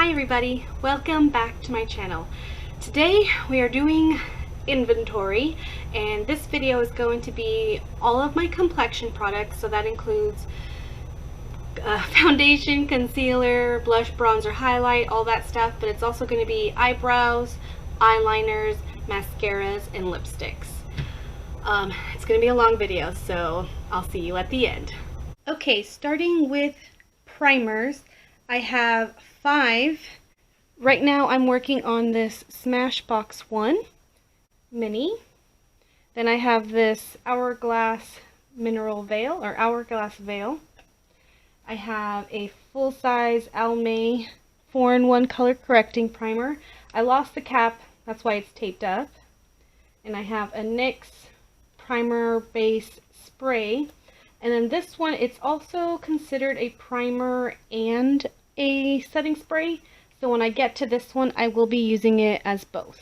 Hi everybody, welcome back to my channel. Today we are doing inventory, and this video is going to be all of my complexion products. So that includes foundation, concealer, blush, bronzer, highlight, all that stuff, but it's also going to be eyebrows, eyeliners, mascaras, and lipsticks. It's going to be a long video, so I'll see you at the end. Okay, starting with primers, I have 5. Right now I'm working on this Smashbox 1 mini. Then I have this Hourglass Mineral Veil, or Hourglass Veil. I have a full-size Almay 4-in-1 color correcting primer. I lost the cap, that's why it's taped up. And I have a NYX primer base spray. And then this one, it's also considered a primer and a setting spray. So when I get to this one, I will be using it as both.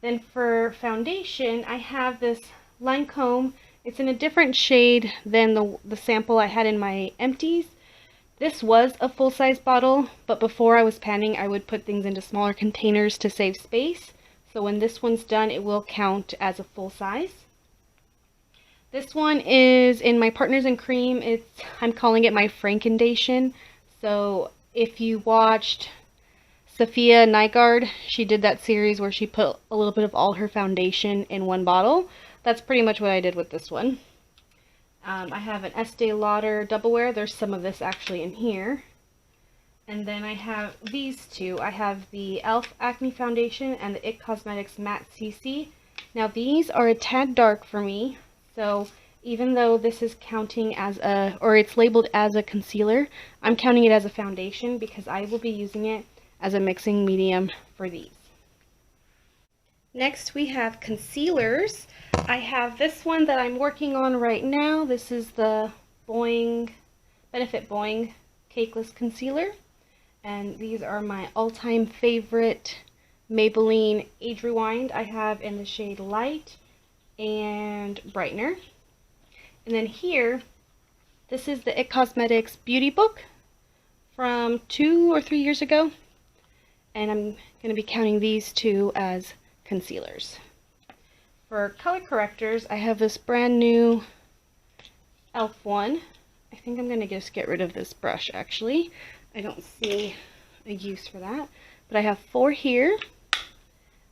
Then for foundation, I have this Lancome. It's in a different shade than the sample I had in my empties. This was a full-size bottle, but before I was panning, I would put things into smaller containers to save space. So when this one's done, it will count as a full size. This one is in my Partners in Cream. I'm calling it my Frankendation. So if you watched Sophia Nygaard, she did that series where she put a little bit of all her foundation in one bottle. That's pretty much what I did with this one. I have an Estee Lauder Double Wear. There's some of this actually in here. And then I have these two. I have the e.l.f. Acne Foundation and the IT Cosmetics Matte CC. Now these are a tad dark for me. So even though this is counting as it's labeled as a concealer, I'm counting it as a foundation because I will be using it as a mixing medium for these. Next we have concealers. I have this one that I'm working on right now. This is the Benefit Boing Cakeless Concealer. And these are my all-time favorite Maybelline Age Rewind. I have in the shade Light and Brightener. And then here, this is the IT Cosmetics Beauty Book from 2 or 3 years ago. And I'm going to be counting these two as concealers. For color correctors, I have this brand new e.l.f. one. I think I'm going to just get rid of this brush actually. I don't see a use for that. But I have 4 here.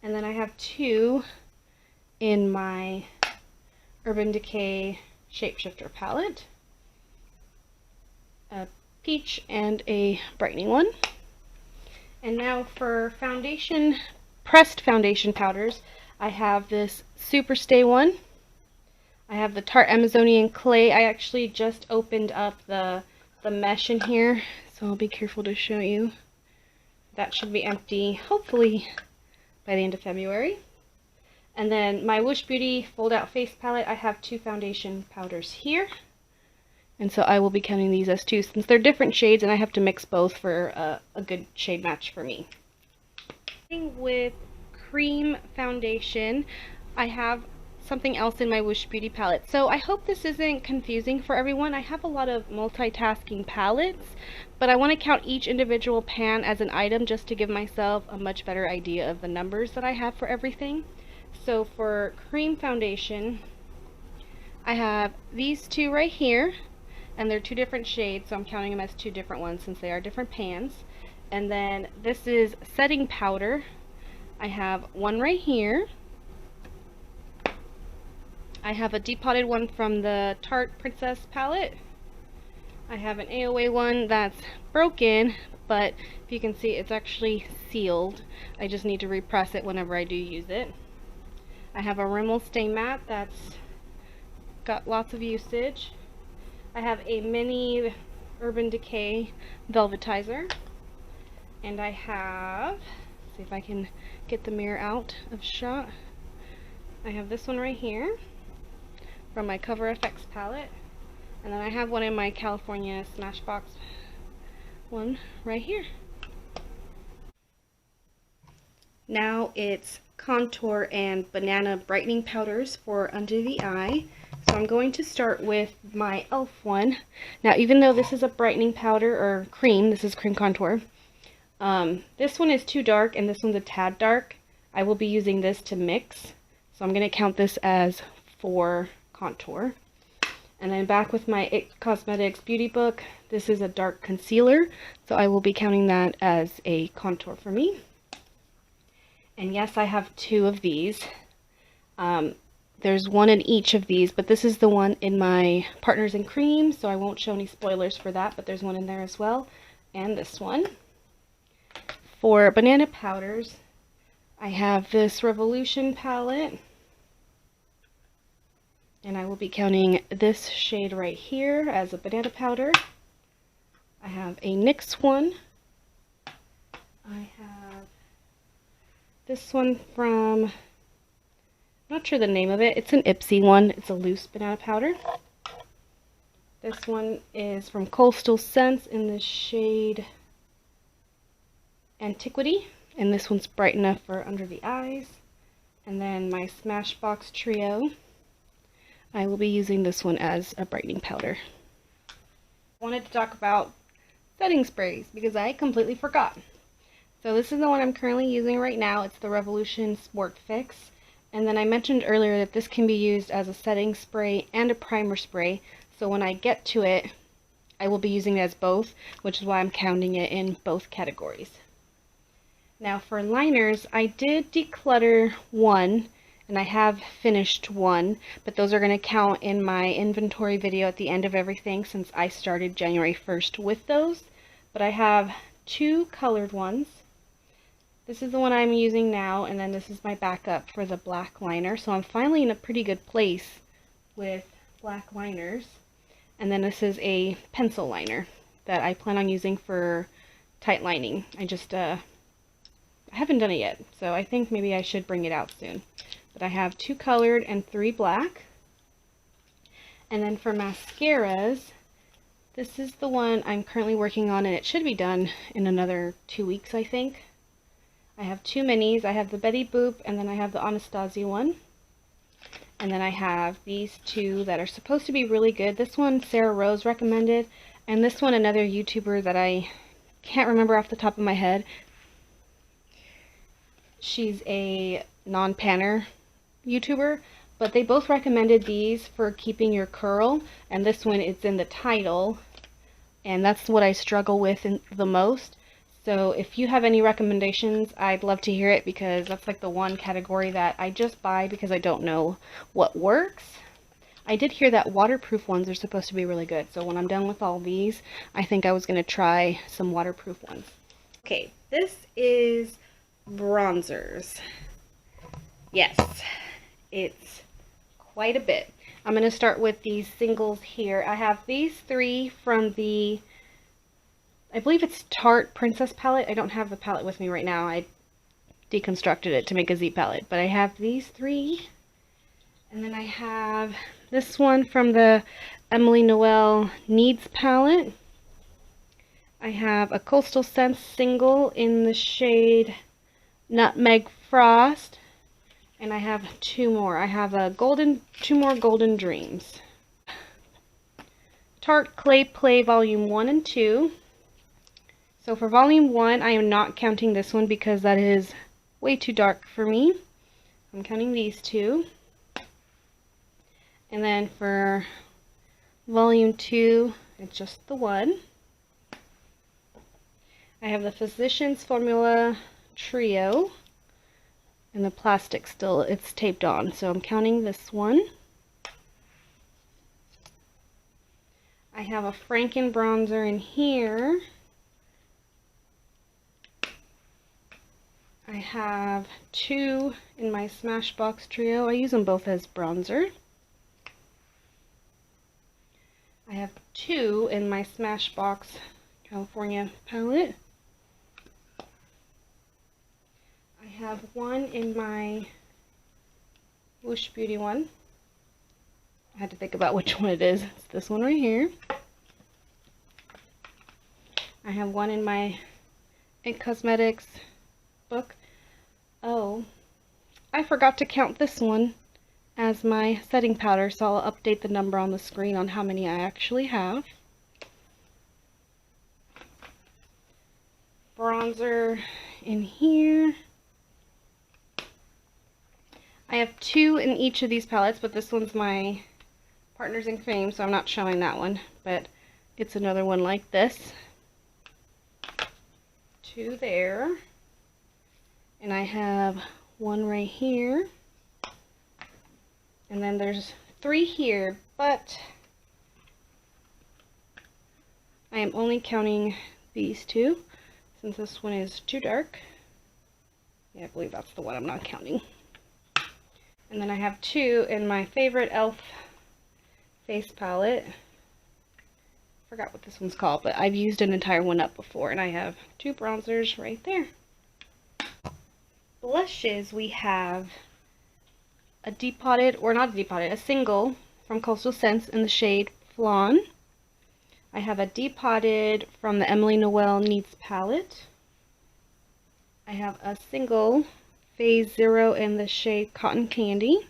And then I have 2 in my Urban Decay Shapeshifter palette. A peach and a brightening one. And now for foundation, pressed foundation powders, I have this Superstay one. I have the Tarte Amazonian Clay. I actually just opened up the mesh in here, so I'll be careful to show you. That should be empty, hopefully, by the end of February. And then my Whoosh Beauty Fold Out Face Palette, I have 2 foundation powders here. And so I will be counting these as 2 since they're different shades and I have to mix both for a good shade match for me. With cream foundation, I have something else in my Whoosh Beauty palette. So I hope this isn't confusing for everyone. I have a lot of multitasking palettes, but I want to count each individual pan as an item just to give myself a much better idea of the numbers that I have for everything. So for cream foundation, I have these 2 right here, and they're 2 different shades, so I'm counting them as 2 different ones since they are different pans. And then this is setting powder. I have 1 right here. I have a depotted one from the Tarte Princess palette. I have an AOA one that's broken, but if you can see, it's actually sealed. I just need to repress it whenever I do use it. I have a Rimmel Stay Matte that's got lots of usage. I have a mini Urban Decay Velvetizer. And I have, let's see if I can get the mirror out of shot. I have this one right here from my Cover FX palette. And then I have one in my California Smashbox one right here. Now it's contour and banana brightening powders for under the eye. So I'm going to start with my e.l.f. one. Now even though this is a brightening powder or cream, this is cream contour, This one is too dark and this one's a tad dark. I will be using this to mix. So I'm going to count this as for contour. And then back with my IT Cosmetics beauty book, this is a dark concealer. So I will be counting that as a contour for me. And yes, I have 2 of these. There's one in each of these, but this is the one in my Partners in Cream, so I won't show any spoilers for that, but there's one in there as well. And this one. For banana powders, I have this Revolution palette, and I will be counting this shade right here as a banana powder. I have a NYX one. I have this one from, I'm not sure the name of it, it's an Ipsy one, it's a loose banana powder. This one is from Coastal Scents in the shade Antiquity, and this one's bright enough for under the eyes. And then my Smashbox Trio, I will be using this one as a brightening powder. I wanted to talk about setting sprays because I completely forgot. So this is the one I'm currently using right now. It's the Revolution Sport Fix. And then I mentioned earlier that this can be used as a setting spray and a primer spray. So when I get to it, I will be using it as both, which is why I'm counting it in both categories. Now for liners, I did declutter one, and I have finished one, but those are going to count in my inventory video at the end of everything since I started January 1st with those. But I have 2 colored ones. This is the one I'm using now, and then this is my backup for the black liner. So I'm finally in a pretty good place with black liners. And then this is a pencil liner that I plan on using for tight lining. I haven't done it yet, so I think maybe I should bring it out soon. But I have 2 colored and 3 black. And then for mascaras, this is the one I'm currently working on, and it should be done in another 2 weeks, I think. I have 2 minis. I have the Betty Boop, and then I have the Anastasia one. And then I have these 2 that are supposed to be really good. This one Sarah Rose recommended, and this one another YouTuber that I can't remember off the top of my head. She's a non-panner YouTuber, but they both recommended these for keeping your curl, and this one it's in the title, and that's what I struggle with the most. So if you have any recommendations, I'd love to hear it, because that's like the one category that I just buy because I don't know what works. I did hear that waterproof ones are supposed to be really good, so when I'm done with all these, I think I was going to try some waterproof ones. Okay, this is bronzers. Yes, it's quite a bit. I'm going to start with these singles here. I have these 3 from the, I believe it's Tarte Princess palette. I don't have the palette with me right now. I deconstructed it to make a Z palette, but I have these 3. And then I have this one from the Emily Noel Needs palette. I have a Coastal Scents single in the shade Nutmeg Frost, and I have 2 more. I have a 2 more Golden Dreams. Tarte Clay Play Volume 1 and 2. So for Volume 1, I am not counting this one because that is way too dark for me. I'm counting these 2. And then for Volume 2, it's just the one. I have the Physicians Formula Trio, and the plastic still, it's taped on, so I'm counting this one. I have a Franken bronzer in here. I have 2 in my Smashbox Trio. I use them both as bronzer. I have 2 in my Smashbox California palette. I have 1 in my Whoosh Beauty one. I had to think about which one it is. It's this one right here. I have 1 in my IT Cosmetics book. Oh, I forgot to count this one as my setting powder, so I'll update the number on the screen on how many I actually have. bronzer in here. I have 2 in each of these palettes, but this one's my Partners in Cream, so I'm not showing that one, but it's another one like this. 2 there. And I have 1 right here. And then there's 3 here, but I am only counting these 2 since this one is too dark. Yeah, I believe that's the one I'm not counting. And then I have 2 in my favorite e.l.f. face palette. Forgot what this one's called, but I've used an entire one up before, and I have 2 bronzers right there. Blushes, we have a depotted, or not a depotted, a single from Coastal Scents in the shade Flan. I have a depotted from the Emily Noel Needs palette. I have a single Phase 0 in the shade Cotton Candy.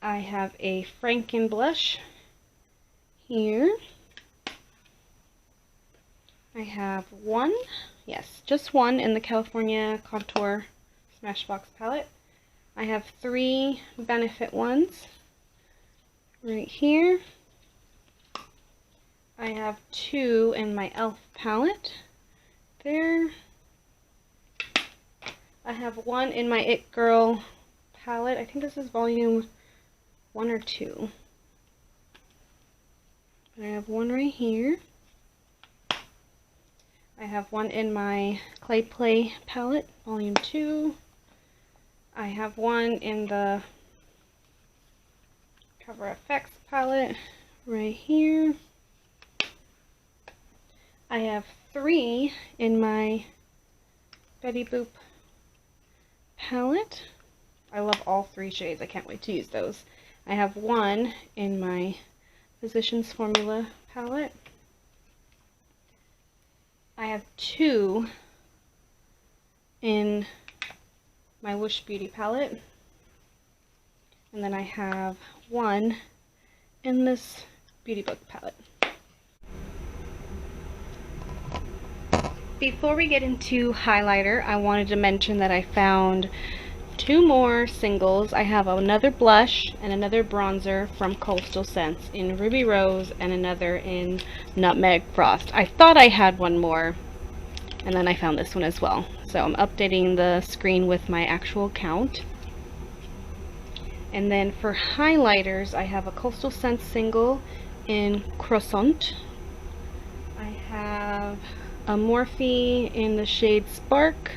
I have a Franken blush here. I have 1, yes, just 1 in the California Contour Smashbox palette. I have 3 Benefit ones right here. I have 2 in my e.l.f. palette there. I have 1 in my It Girl palette. I think this is volume 1 or 2. But I have 1 right here. I have 1 in my Clay Play palette, volume 2. I have 1 in the Cover FX palette right here. I have 3 in my Betty Boop palette. I love all 3 shades. I can't wait to use those. I have 1 in my Physicians Formula palette. I have 2 in my Wish Beauty palette. And then I have 1 in this Beauty Book palette. Before we get into highlighter, I wanted to mention that I found 2 more singles. I have another blush and another bronzer from Coastal Scents in Ruby Rose and another in Nutmeg Frost. I thought I had 1 more, and then I found this one as well. So I'm updating the screen with my actual count. And then for highlighters, I have a Coastal Scents single in Croissant. I have a Morphe in the shade Spark.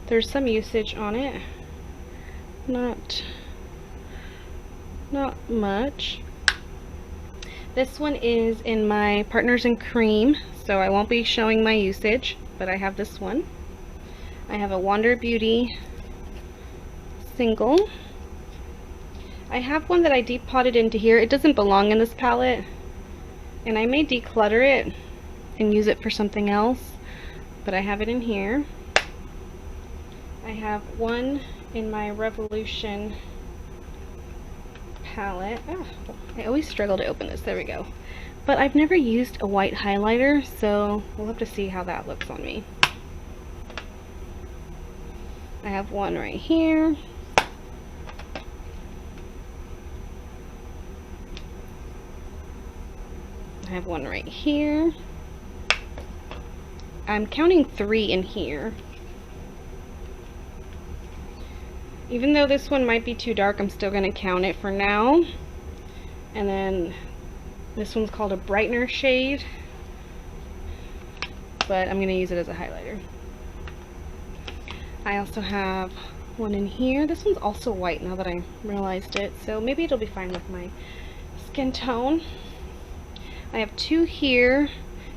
There's some usage on it. Not much. This one is in my Partners in Cream, so I won't be showing my usage, but I have this one. I have a Wander Beauty single. I have one that I depotted into here. It doesn't belong in this palette, and I may declutter it and use it for something else, but I have it in here. I have 1 in my Revolution palette. Oh, I always struggle to open this. There we go. But I've never used a white highlighter, so we'll have to see how that looks on me. I have 1 right here. I have 1 right here. I'm counting 3 in here. Even though this one might be too dark, I'm still going to count it for now. And then this one's called a Brightener shade, but I'm going to use it as a highlighter. I also have 1 in here. This one's also white now that I realized it, so maybe it'll be fine with my skin tone. I have 2 here.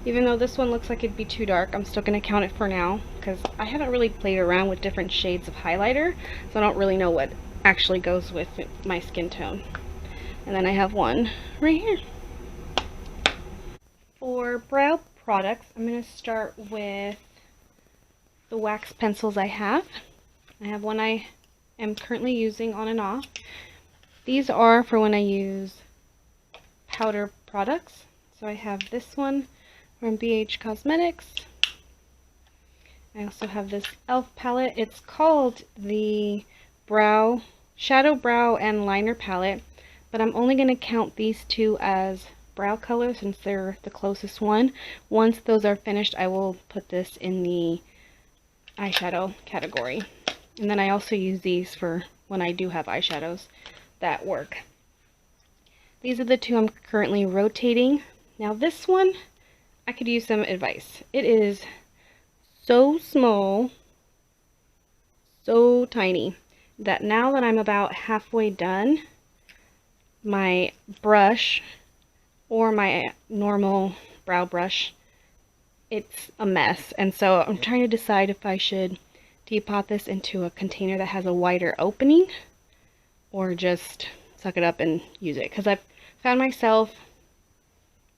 Even though this one looks like it'd be too dark, I'm still going to count it for now because I haven't really played around with different shades of highlighter, so I don't really know what actually goes with my skin tone. And then I have 1 right here. For brow products, I'm going to start with the wax pencils I have. I have 1 I am currently using on and off. These are for when I use powder products. So I have this one from BH Cosmetics. I also have this e.l.f. palette. It's called the Shadow Brow and Liner Palette, but I'm only going to count these two as brow colors since they're the closest one. Once those are finished, I will put this in the eyeshadow category. And then I also use these for when I do have eyeshadows that work. These are the two I'm currently rotating. Now this one, I could use some advice. It is so small, so tiny, that now that I'm about halfway done, my brush or my normal brow brush, it's a mess. And so I'm trying to decide if I should depot this into a container that has a wider opening or just suck it up and use it, because I've found myself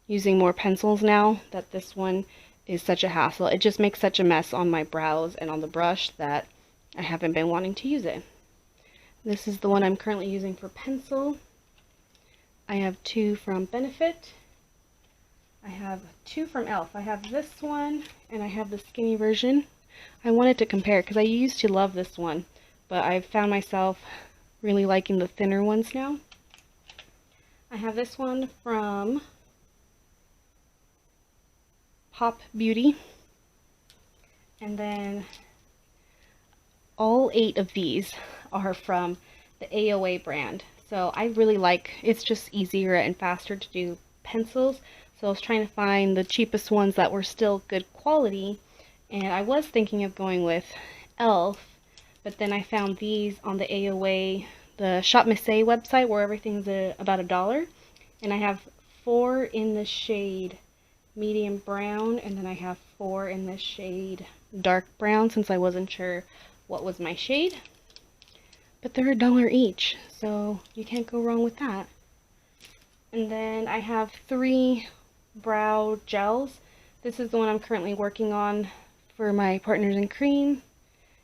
using more pencils now that this one is such a hassle. It just makes such a mess on my brows and on the brush that I haven't been wanting to use it. This is the one I'm currently using for pencil. I have two from Benefit. I have two from e.l.f. I have this one and I have the skinny version. I wanted to compare because I used to love this one, but I've found myself really liking the thinner ones now. I have this one from Pop Beauty, and then all 8 of these are from the AOA brand. So I really like, it's just easier and faster to do pencils. So I was trying to find the cheapest ones that were still good quality, and I was thinking of going with e.l.f., but then I found these on the AOA, the Shop Missy website, where everything's about $1, and I have 4 in the shade medium brown, and then I have 4 in the shade dark brown, since I wasn't sure what was my shade. But they're $1 each, so you can't go wrong with that. And then I have 3 brow gels. This is the one I'm currently working on for my Partners in Cream.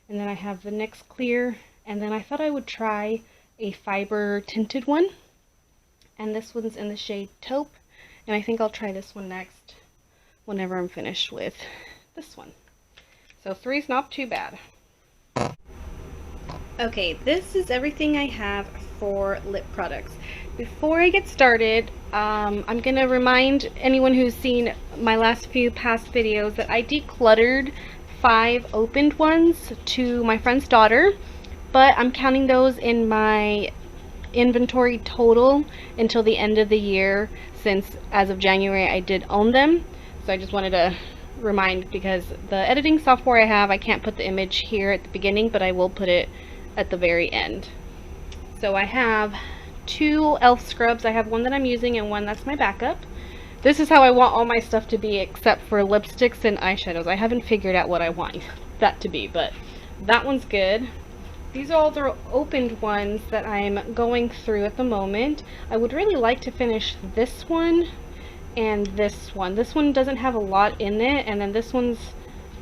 And then I have the NYX Clear, and then I thought I would try a fiber tinted one. And this one's in the shade Taupe, and I think I'll try this one next whenever I'm finished with this one. So 3's not too bad. Okay, this is everything I have for lip products. Before I get started, I'm going to remind anyone who's seen my last few past videos that I decluttered 5 opened ones to my friend's daughter, but I'm counting those in my inventory total until the end of the year, since as of January I did own them. So I just wanted to remind, because the editing software I have, I can't put the image here at the beginning, but I will put it at the very end. So I have 2 e.l.f. scrubs. I have one that I'm using and one that's my backup. This is how I want all my stuff to be, except for lipsticks and eyeshadows. I haven't figured out what I want that to be, but that one's good. These are all the opened ones that I'm going through at the moment. I would really like to finish this one and this one. This one doesn't have a lot in it, and then this one's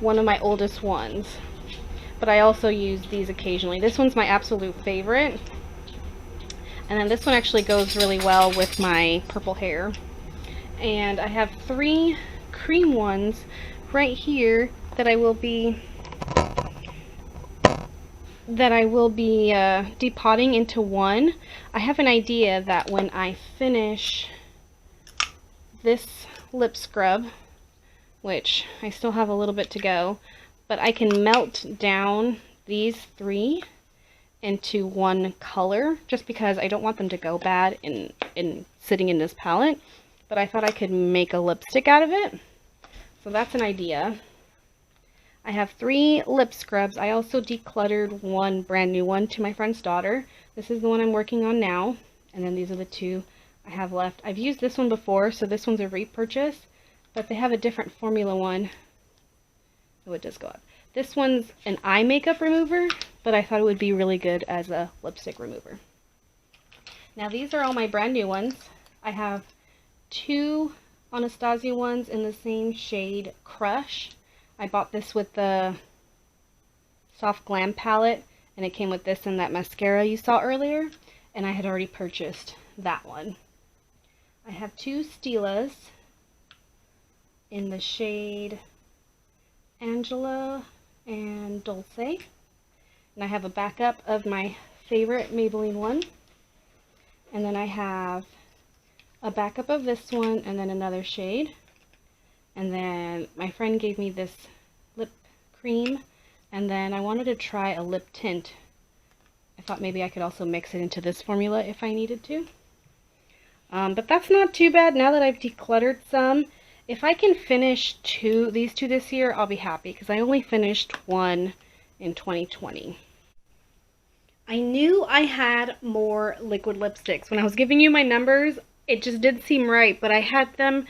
one of my oldest ones. But I also use these occasionally. This one's my absolute favorite. And then this one actually goes really well with my purple hair. And I have 3 cream ones right here that I will be depotting into one. I have an idea that when I finish this lip scrub, which I still have a little bit to go, but I can melt down these 3 into one color, just because I don't want them to go bad in sitting in this palette. But I thought I could make a lipstick out of it. So that's an idea. I have 3 lip scrubs. I also decluttered one brand new one to my friend's daughter. This is the one I'm working on now. And then these are the 2 I have left. I've used this one before, so this one's a repurchase. But they have a different formula one. Oh, it does go up. This one's an eye makeup remover, but I thought it would be really good as a lipstick remover. Now these are all my brand new ones. I have 2 Anastasia ones in the same shade Crush. I bought this with the Soft Glam palette, and it came with this and that mascara you saw earlier, and I had already purchased that one. I have 2 Stilas. in the shade Angela and Dulce. And I have a backup of my favorite Maybelline one. And then I have a backup of this one and then another shade. And then my friend gave me this lip cream. And then I wanted to try a lip tint. I thought maybe I could also mix it into this formula if I needed to. But that's not too bad now that I've decluttered some. If I can finish these two this year, I'll be happy because I only finished one in 2020. I knew I had more liquid lipsticks. When I was giving you my numbers, it just didn't seem right, but I had them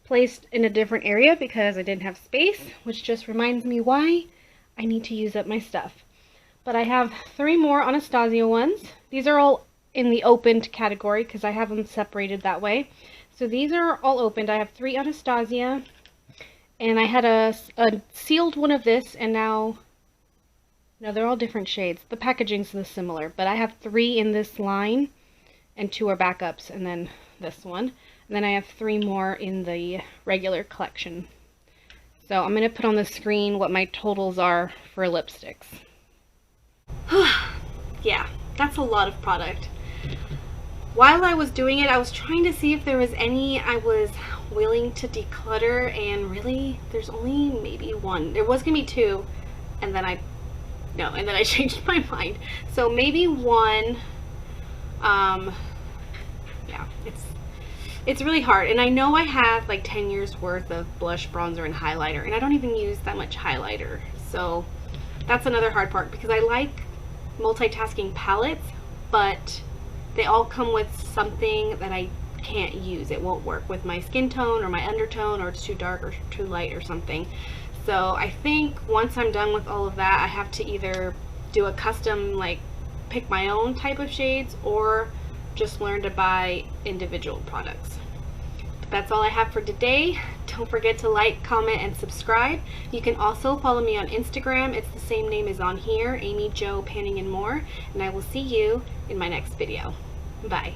placed in a different area because I didn't have space, which just reminds me why I need to use up my stuff. But I have 3 more Anastasia ones. These are all in the opened category because I have them separated that way. So these are all opened. I have 3 Anastasia, and I had a sealed one of this, and now, no, they're all different shades. The packaging's similar, but I have 3 in this line, and 2 are backups, and then this one. And then I have 3 more in the regular collection. So I'm going to put on the screen what my totals are for lipsticks. Yeah, that's a lot of product. While I was doing it, I was trying to see if there was any I was willing to declutter, and really, there's only maybe 1. There was going to be 2, and then I changed my mind. So maybe 1. Yeah, it's really hard. And I know I have like 10 years worth of blush, bronzer, and highlighter, and I don't even use that much highlighter. So that's another hard part because I like multitasking palettes, but they all come with something that I can't use. It won't work with my skin tone or my undertone, or it's too dark or too light or something. So I think once I'm done with all of that, I have to either do a custom, like pick my own type of shades, or just learn to buy individual products. But that's all I have for today. Don't forget to like, comment, and subscribe. You can also follow me on Instagram. It's the same name as on here, Amy Jo Panning and More. And I will see you in my next video. Bye.